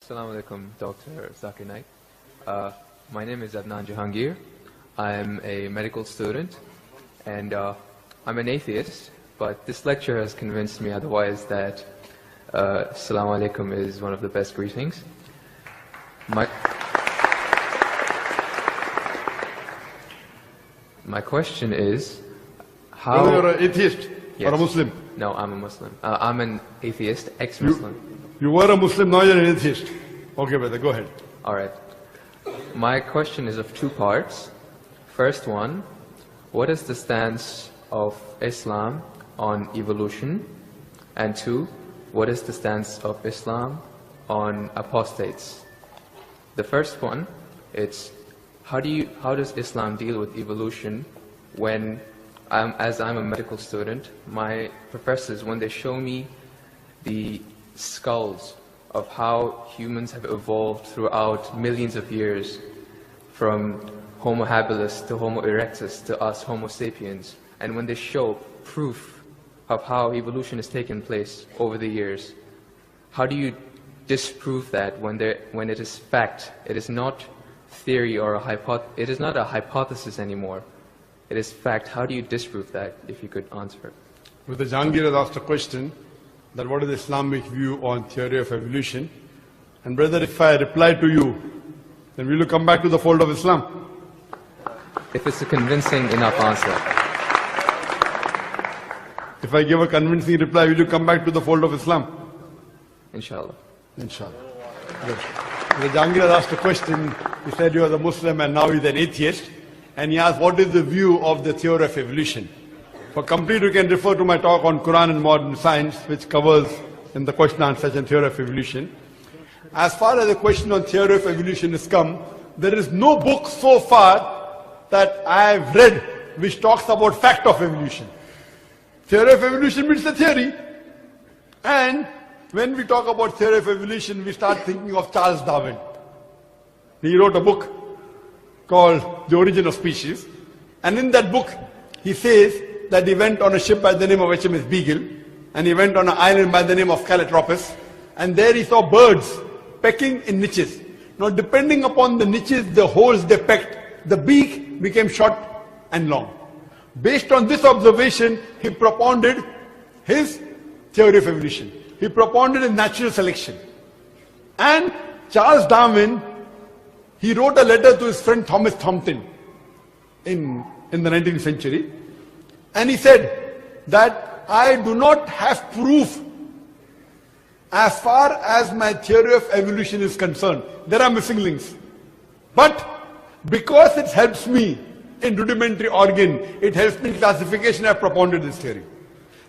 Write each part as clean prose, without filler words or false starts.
Assalamu alaikum, Dr. Zakir Naik. My name is Adnan Jahangir. I'm a medical student and I'm an atheist, but this lecture has convinced me otherwise that Assalamu alaikum is one of the best greetings. My question is, how... Whether you're an atheist Yes. or a Muslim? No, I'm a Muslim. I'm an atheist, ex-Muslim. You were a Muslim, now you're an atheist. Okay, brother, go ahead. All right. My question is of two parts. First one, what is the stance of Islam on evolution? And two, what is the stance of Islam on apostates? The first one, it's how does Islam deal with evolution when, as I'm a medical student, my professors, when they show me the skulls of how humans have evolved throughout millions of years, from Homo habilis to Homo erectus to us Homo sapiens, and when they show proof of how evolution has taken place over the years, how do you disprove that when it is fact? It is not theory or it is not a hypothesis anymore. It is fact. How do you disprove that, if you could answer? Mr. Jahangir has asked a question that what is the Islamic view on theory of evolution? And brother, if I reply to you, then will you come back to the fold of Islam? If it's a convincing enough answer. If I give a convincing reply, will you come back to the fold of Islam? Inshallah. Inshallah. Good. Mr. Jahangir has asked a question. He said you are a Muslim and now he's an atheist. And he asked, what is the view of the theory of evolution? For complete, you can refer to my talk on Quran and modern science, which covers in the question and answer and theory of evolution. As far as the question on theory of evolution is come, there is no book so far that I have read which talks about fact of evolution. Theory of evolution means the theory. And when we talk about theory of evolution, we start thinking of Charles Darwin. He wrote a book called The Origin of Species. And in that book, he says that he went on a ship by the name of HMS Beagle, and he went on an island by the name of Calotropis, and there he saw birds pecking in niches. Now, depending upon the niches, the holes they pecked, the beak became short and long. Based on this observation, he propounded his theory of evolution. He propounded a natural selection. And Charles Darwin, he wrote a letter to his friend Thomas Thompson in the 19th century. And he said that I do not have proof as far as my theory of evolution is concerned. There are missing links. But because it helps me in rudimentary organ, it helps me in classification, I have propounded this theory.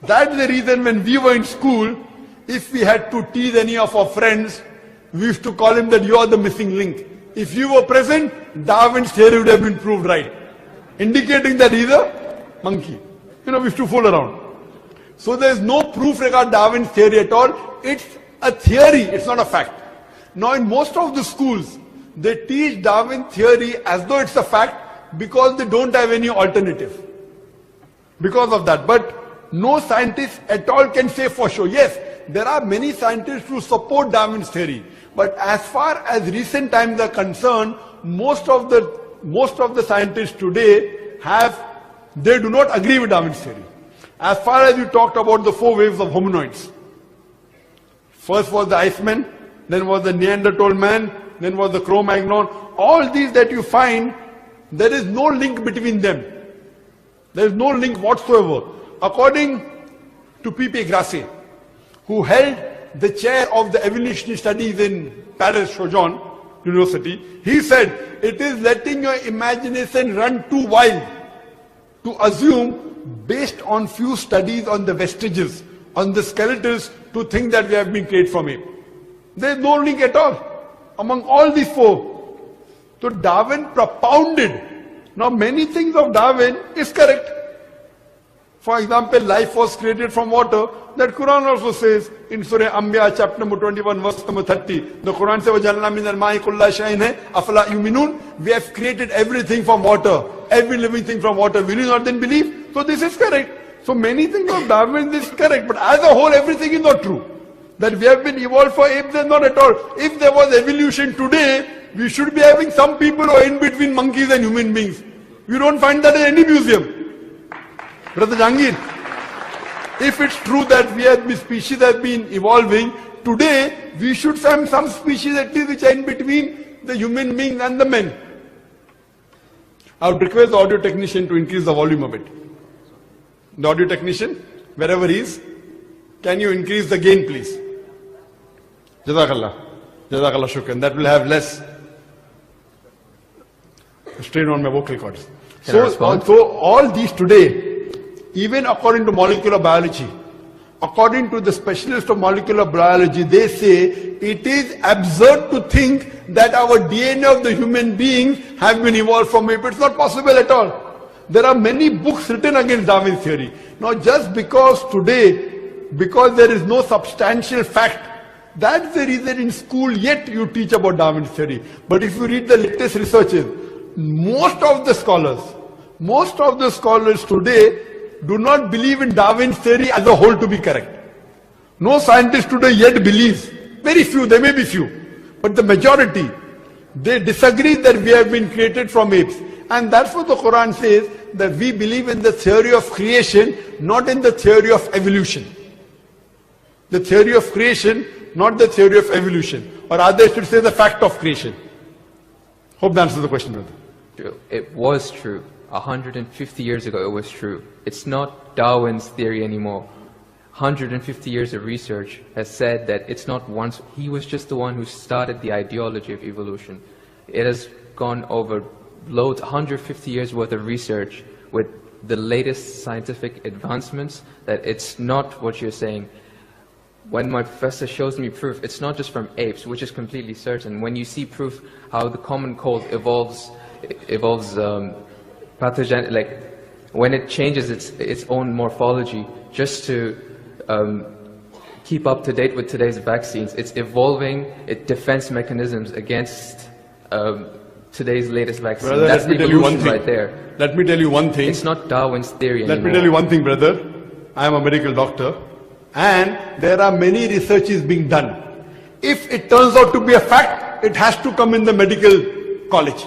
That's the reason when we were in school, if we had to tease any of our friends, we used to call him that you are the missing link. If you were present, Darwin's theory would have been proved right, indicating that he's a monkey. We used to fool around. So there is no proof regarding Darwin's theory at all. It's a theory, it's not a fact. Now in most of the schools, they teach Darwin theory as though it's a fact because they don't have any alternative. Because of that. But no scientist at all can say for sure. Yes, there are many scientists who support Darwin's theory. But as far as recent times are concerned, most of the scientists today they do not agree with Darwin's theory. As far as you talked about the 4 waves of hominoids. First was the Iceman, then was the Neanderthal man, then was the Cro-Magnon. All these that you find, there is no link between them. There is no link whatsoever. According to P.P. Grassi, who held the chair of the evolutionary studies in Paris Sorbonne University, he said, it is letting your imagination run too wild to assume, based on few studies on the vestiges, on the skeletons, to think that we have been created from ape. There is no link at all among all these 4. So Darwin propounded. Now many things of Darwin is correct. For example, life was created from water. That Quran also says in Surah Anbiya chapter number 21 verse number 30. The Quran says, وَجَعَلْنَا مِنَ الْمَاءِ كُلَّ شَيْءٍ أَفَلَا يُؤْمِنُونَ. We have created everything from water. Every living thing from water. Will you not then believe? So this is correct. So many things of Darwin is correct. But as a whole, everything is not true. That we have been evolved for apes, and not at all. If there was evolution today, we should be having some people who are in between monkeys and human beings. You don't find that in any museum. Brother Jangir, if it's true that the species have been evolving, today we should find some species at least which are in between the human beings and the men. I would request the audio technician to increase the volume a bit. The audio technician, wherever he is, can you increase the gain, please? Jazakallah. Jazakallah shukran. That will have less strain on my vocal cords. So all these today, even according to molecular biology, according to the specialists of molecular biology, they say it is absurd to think that our DNA of the human beings have been evolved from ape. It's not possible at all. There are many books written against Darwin's theory. Now just because today, because there is no substantial fact, that's the reason in school yet you teach about Darwin's theory. But if you read the latest researches, most of the scholars today do not believe in Darwin's theory as a whole to be correct. No scientist today yet believes. Very few, there may be few. But the majority, they disagree that we have been created from apes. And that's what the Quran says, that we believe in the theory of creation, not in the theory of evolution. The theory of creation, not the theory of evolution. Or rather, I should say the fact of creation. Hope that answers the question, brother. It was true. 150 years ago, it was true. It's not Darwin's theory anymore. 150 years of research has said that it's not once. He was just the one who started the ideology of evolution. It has gone over loads, 150 years worth of research with the latest scientific advancements, that it's not what you're saying. When my professor shows me proof, it's not just from apes, which is completely certain. When you see proof how the common cold evolves pathogen, like when it changes its own morphology just to keep up to date with today's vaccines, it's evolving its defense mechanisms against today's latest vaccine. Brother, that's let me tell you one thing. Right there. Let me tell you one thing. It's not Darwin's theory anymore. Let me tell you one thing, brother. I am a medical doctor, and there are many researches being done. If it turns out to be a fact, it has to come in the medical college.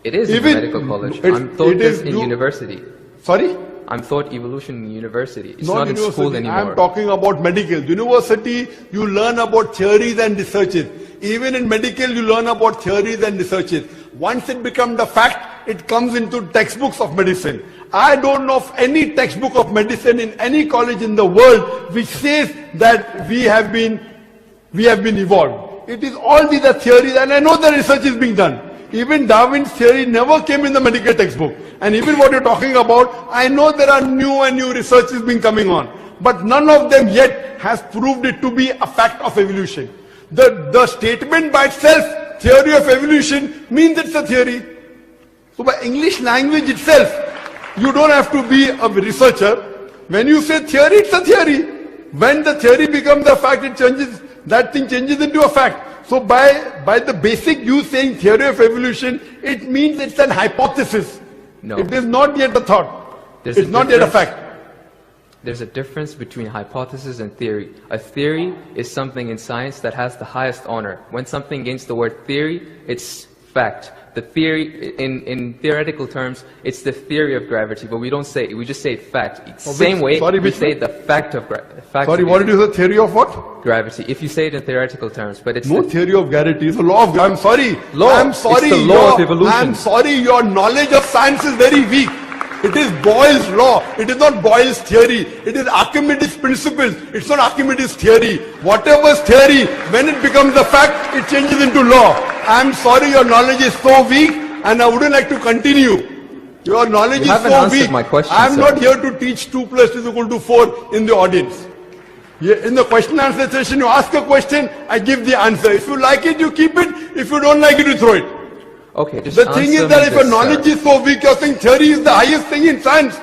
It is in medical college. I'm taught this in university. Sorry? I'm taught evolution in university. It's not in school anymore. I'm talking about medical. University, you learn about theories and researches. Even in medical, you learn about theories and researches. Once it becomes a fact, it comes into textbooks of medicine. I don't know of any textbook of medicine in any college in the world which says that we have been evolved. It is all these are theories, and I know the research is being done. Even Darwin's theory never came in the medical textbook. And even what you're talking about, I know there are new and new researches being coming on. But none of them yet has proved it to be a fact of evolution. The statement by itself, theory of evolution, means it's a theory. So by English language itself, you don't have to be a researcher. When you say theory, it's a theory. When the theory becomes a fact, it changes, that thing changes into a fact. So by the basic you saying theory of evolution, it means it's an hypothesis. No. It is not yet a thought. It's not yet a fact. There's a difference between hypothesis and theory. A theory is something in science that has the highest honor. When something gains the word theory, it's fact. The theory, in theoretical terms, it's the theory of gravity, but we don't say it, we just say fact. Same way we say the fact of gravity. Sorry, what did you say? Theory of what? Gravity. If you say it in theoretical terms, but it's no theory of gravity. It's a law of gravity. I'm sorry. Law. I'm sorry. It's the law of evolution. I'm sorry. Your knowledge of science is very weak. It is Boyle's law. It is not Boyle's theory. It is Archimedes' principles. It's not Archimedes' theory. Whatever's theory, when it becomes a fact, it changes into law. I'm sorry, your knowledge is so weak, and I wouldn't like to continue. Your knowledge is so weak. My question, I'm not here to teach 2 + 2 = 4 in the audience. In the question and answer session, you ask a question, I give the answer. If you like it, you keep it. If you don't like it, you throw it. Okay, just the thing is that if your knowledge is so weak, you're saying theory is the highest thing in science.